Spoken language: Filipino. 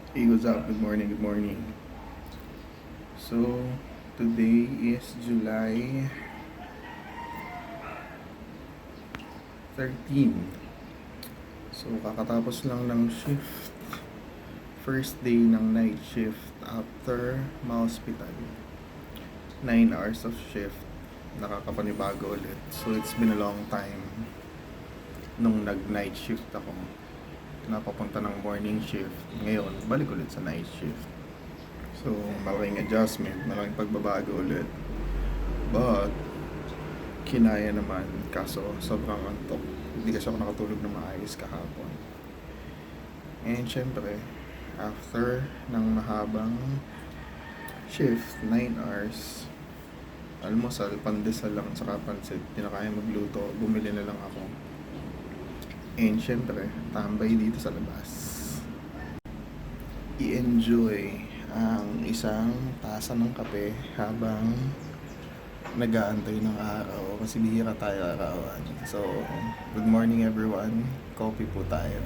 Hey, what's up? Good morning, good morning. So, today is July 13. So, kakatapos lang ng shift. First day ng night shift after ma-hospital. 9 hours of shift. Nakakapanibago ulit. So, it's been a long time nung nag-night shift ako. Napapunta ng morning shift. Ngayon, balik ulit sa night shift. So, malaking adjustment, malaking pagbabago ulit. But, kinaya naman, kaso sobrang antok. Hindi kasi ako nakatulog na maayos kahapon. And syempre, after ng mahabang shift, 9 hours, almusal, pandesal lang saka pansit. Di na kaya magluto, bumili na lang ako. And syempre, tambay dito sa labas. I-enjoy ang isang tasa ng kape habang nag-aantay ng araw kasi bihira tayo arawan. So, good morning everyone. Coffee po tayo.